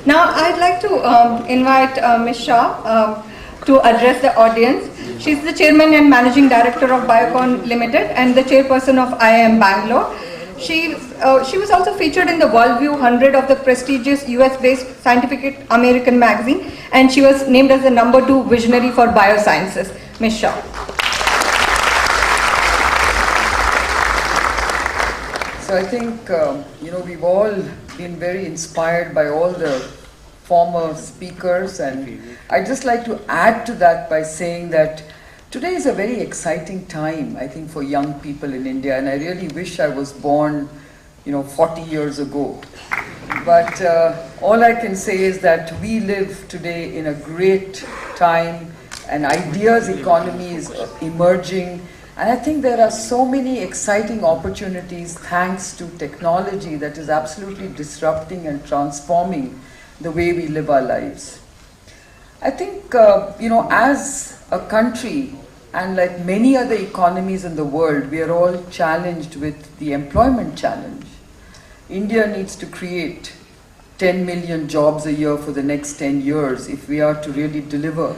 Now, I'd like to invite Ms. Shah to address the audience. She's the Chairman and Managing Director of Biocon Limited and the Chairperson of IIM Bangalore. She was also featured in the Worldview 100 of the prestigious US-based Scientific American magazine, and she was named as the #2 visionary for biosciences. Ms. Shah. So I think, we've all been very inspired by all the former speakers, and I'd just like to add to that by saying that today is a very exciting time, I think, for young people in India, and I really wish I was born, 40 years ago. But all I can say is that we live today in a great time, an ideas economy is emerging, and I think there are so many exciting opportunities thanks to technology that is absolutely disrupting and transforming the way we live our lives. I think, as a country, and like many other economies in the world, we are all challenged with the employment challenge. India needs to create 10 million jobs a year for the next 10 years if we are to really deliver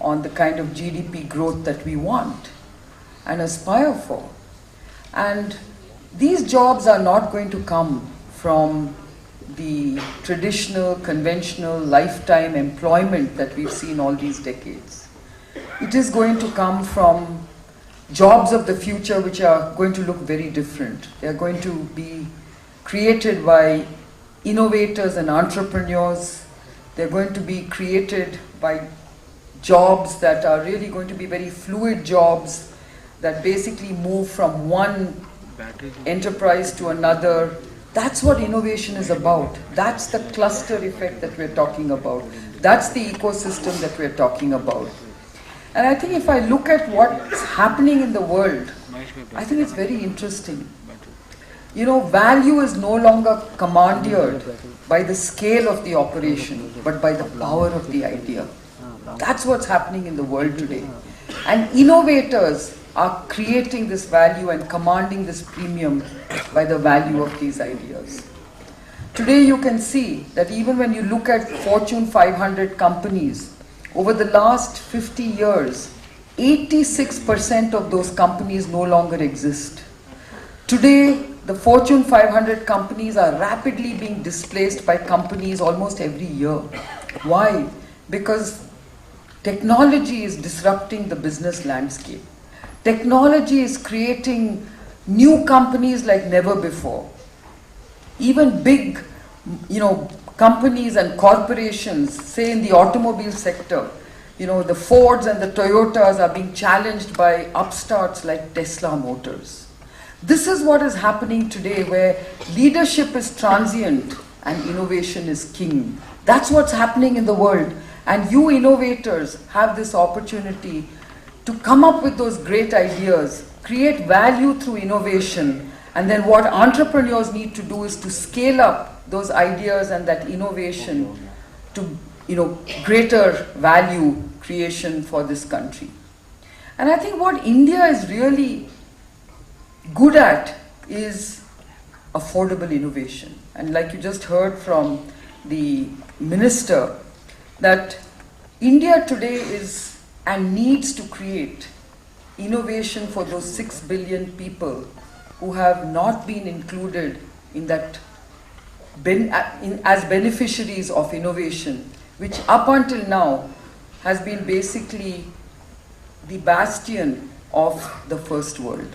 on the kind of GDP growth that we want and aspire for. And these jobs are not going to come from the traditional, conventional, lifetime employment that we've seen all these decades. It is going to come from jobs of the future which are going to look very different. They are going to be created by innovators and entrepreneurs. They're going to be created by jobs that are really going to be very fluid jobs that basically move from one enterprise to another. That's what innovation is about. That's the cluster effect that we're talking about. That's the ecosystem that we're talking about. And I think if I look at what's happening in the world, I think it's very interesting. Value is no longer commandeered by the scale of the operation, but by the power of the idea. That's what's happening in the world today. And innovators are creating this value and commanding this premium by the value of these ideas. Today you can see that even when you look at Fortune 500 companies, over the last 50 years, 86% of those companies no longer exist. Today, the Fortune 500 companies are rapidly being displaced by companies almost every year. Why? Because technology is disrupting the business landscape. Technology is creating new companies like never before. Even big, companies and corporations, say in the automobile sector, the Fords and the Toyotas are being challenged by upstarts like Tesla Motors. This is what is happening today, where leadership is transient and innovation is king. That's what's happening in the world. And you innovators have this opportunity to come up with those great ideas, create value through innovation, and then what entrepreneurs need to do is to scale up those ideas and that innovation to greater value creation for this country. And I think what India is really good at is affordable innovation. And like you just heard from the minister, that India today is and needs to create innovation for those 6 billion people who have not been included in that as beneficiaries of innovation, which up until now has been basically the bastion of the first world.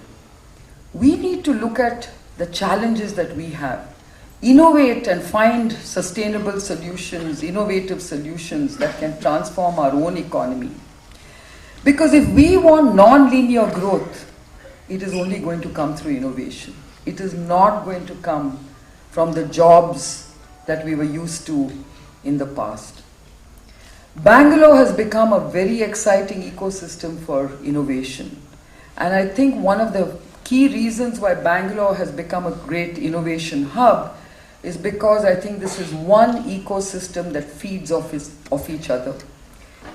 We need to look at the challenges that we have, innovate and find sustainable solutions, innovative solutions that can transform our own economy. Because if we want non-linear growth, it is only going to come through innovation. It is not going to come from the jobs that we were used to in the past. Bangalore has become a very exciting ecosystem for innovation. And I think one of the key reasons why Bangalore has become a great innovation hub is because I think this is one ecosystem that feeds off each other.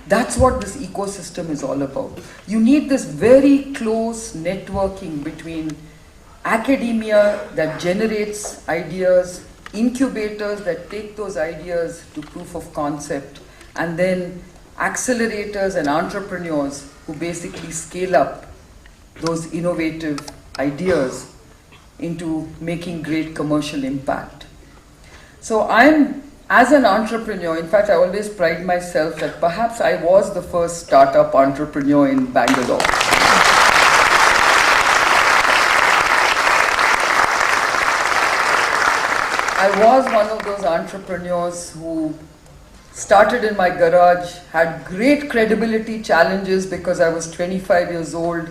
That's what this ecosystem is all about. You need this very close networking between academia that generates ideas, incubators that take those ideas to proof of concept, and then accelerators and entrepreneurs who basically scale up those innovative ideas into making great commercial impact. So as an entrepreneur, in fact, I always pride myself that perhaps I was the first startup entrepreneur in Bangalore. I was one of those entrepreneurs who started in my garage, had great credibility challenges because I was 25 years old,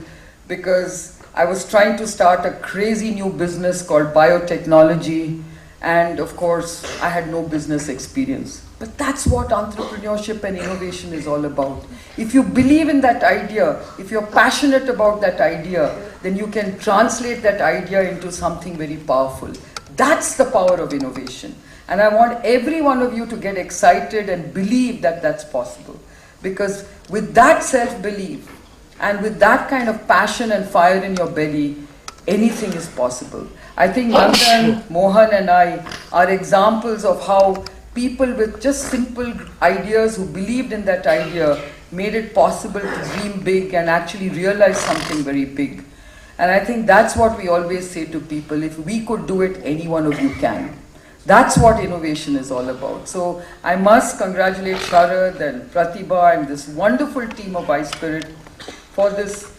because I was trying to start a crazy new business called biotechnology, and of course, I had no business experience. But that's what entrepreneurship and innovation is all about. If you believe in that idea, if you're passionate about that idea, then you can translate that idea into something very powerful. That's the power of innovation. And I want every one of you to get excited and believe that that's possible. Because with that self-belief and with that kind of passion and fire in your belly, anything is possible. I think Nandan, Mohan and I are examples of how people with just simple ideas who believed in that idea made it possible to dream big and actually realize something very big. And I think that's what we always say to people: if we could do it, any one of you can. That's what innovation is all about. So I must congratulate Sharad and Pratibha and this wonderful team of iSpirit for this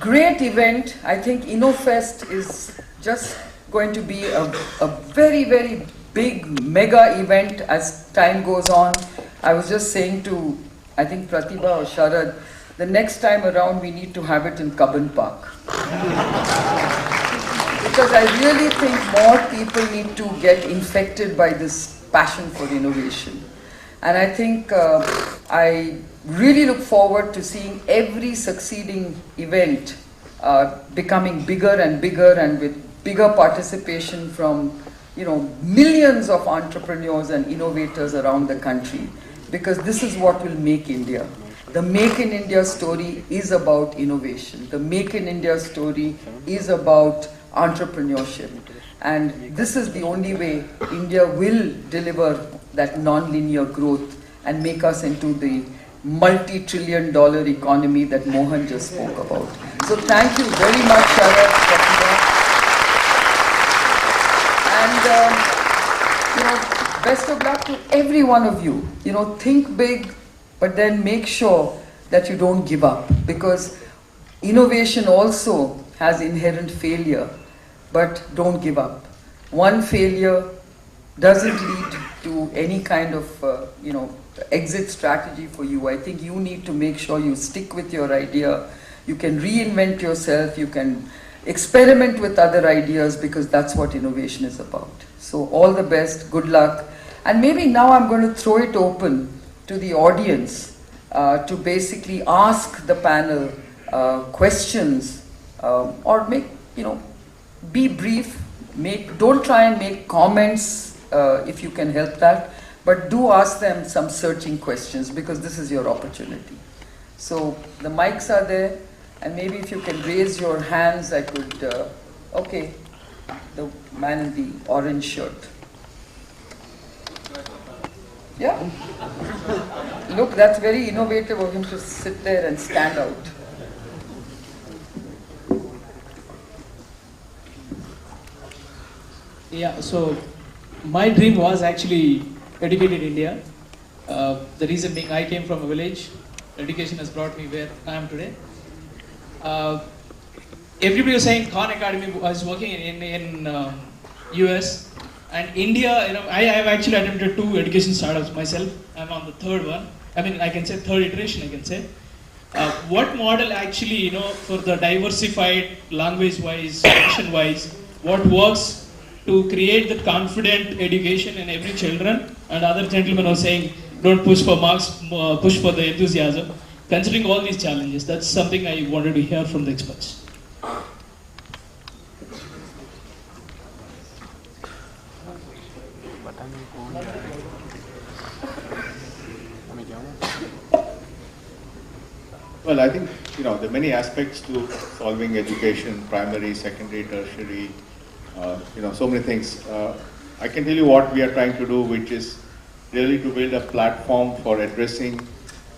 great event. I think InnoFest is just going to be a very, very big mega event as time goes on. I was just saying to, I think Pratibha or Sharad, the next time around we need to have it in Cubbon Park. Because I really think more people need to get infected by this passion for innovation. And I think I really look forward to seeing every succeeding event becoming bigger and bigger, and with bigger participation from millions of entrepreneurs and innovators around the country. Because this is what will make India. The Make in India story is about innovation. The Make in India story is about entrepreneurship. And this is the only way India will deliver that non-linear growth and make us into the multi-trillion-dollar economy that Mohan just spoke about. So thank you very much, Sharad, Pratibha. And best of luck to every one of you. Think big, but then make sure that you don't give up, because innovation also has inherent failure, but don't give up. One failure doesn't lead to any kind of exit strategy for you. I think you need to make sure you stick with your idea. You can reinvent yourself, you can experiment with other ideas, because that's what innovation is about. So all the best, good luck. And maybe now I'm going to throw it open to the audience to basically ask the panel questions, or be brief. Don't try and make comments if you can help that, but do ask them some searching questions, because this is your opportunity. So the mics are there, and maybe if you can raise your hands, I could. Okay, the man in the orange shirt. Yeah. Look, that's very innovative of him to sit there and stand out. Yeah, so my dream was actually educated India. The reason being, I came from a village. Education has brought me where I am today. Everybody was saying Khan Academy. I was working in US. And India, I have actually attempted 2 education startups myself. I'm on the 3rd one. I can say 3rd iteration, I can say. What model actually, for the diversified language-wise, function-wise, what works to create the confident education in every children? And other gentlemen are saying, don't push for marks, push for the enthusiasm. Considering all these challenges, that's something I wanted to hear from the experts. Well, I think, there are many aspects to solving education, primary, secondary, tertiary, so many things. I can tell you what we are trying to do, which is really to build a platform for addressing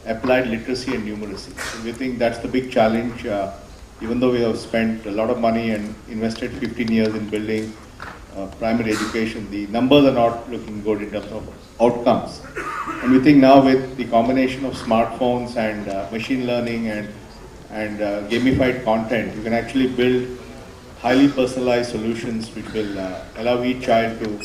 applied literacy and numeracy. So we think that's the big challenge. Even though we have spent a lot of money and invested 15 years in building primary education, the numbers are not looking good in terms of outcomes. And we think now with the combination of smartphones and machine learning and gamified content, you can actually build highly personalized solutions which will allow each child to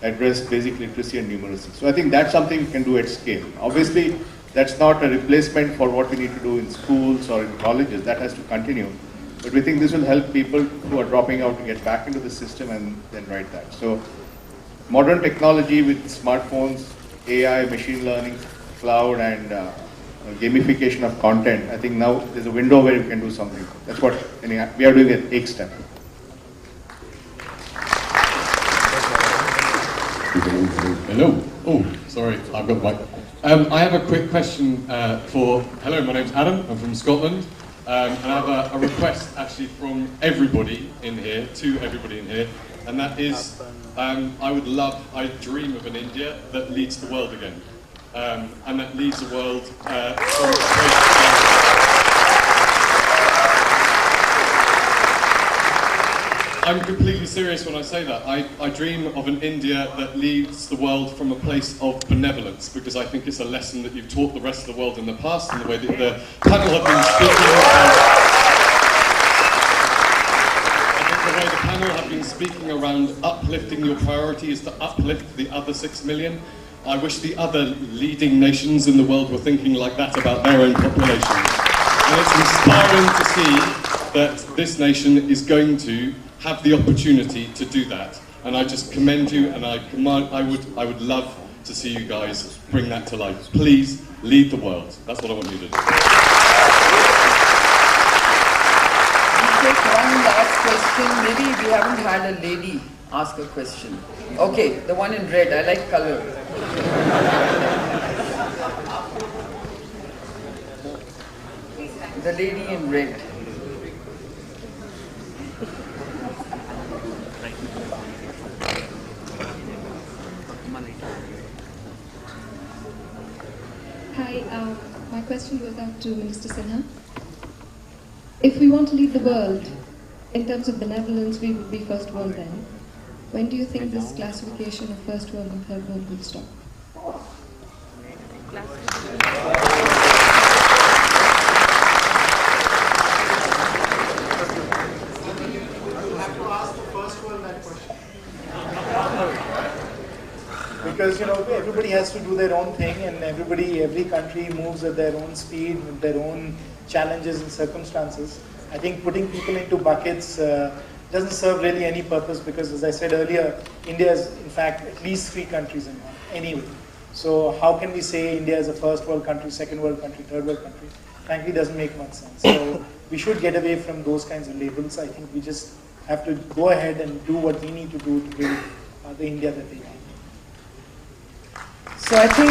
address basic literacy and numeracy. So I think that's something we can do at scale. Obviously, that's not a replacement for what we need to do in schools or in colleges. That has to continue. But we think this will help people who are dropping out to get back into the system and then write that. So modern technology with smartphones, AI, machine learning, cloud, and gamification of content, I think now there's a window where you can do something. That's what we are doing at Ekstep. Hello. Oh, sorry, I've got the mic. I have a quick question hello, my name's Adam, I'm from Scotland, and I have a request actually from everybody in here, to everybody in here, and that is, I dream of an India that leads the world again, and that leads the world I'm completely serious when I say that. I dream of an India that leads the world from a place of benevolence, because I think it's a lesson that you've taught the rest of the world in the past, and the way that the panel have been speaking. I think the way the panel have been speaking around uplifting your priority is to uplift the other 6 million. I wish the other leading nations in the world were thinking like that about their own populations. And it's inspiring to see that this nation is going to have the opportunity to do that, and I just commend you, and I would love to see you guys bring that to life. Please lead the world. That's what I want you to do. We'll take one last question. Maybe we haven't had a lady ask a question. Okay, the one in red. I like color. The lady in red. Hi, my question goes out to Minister Sinha. If we want to lead the world, in terms of benevolence, we would be first world then. When do you think this classification of first world and third world will stop? Because everybody has to do their own thing, and every country moves at their own speed with their own challenges and circumstances. I think putting people into buckets doesn't serve really any purpose, because as I said earlier, India is in fact at least 3 countries in one anyway. So how can we say India is a first world country, second world country, third world country? Frankly, doesn't make much sense. So we should get away from those kinds of labels. I think we just have to go ahead and do what we need to do to build the India that we want. So I think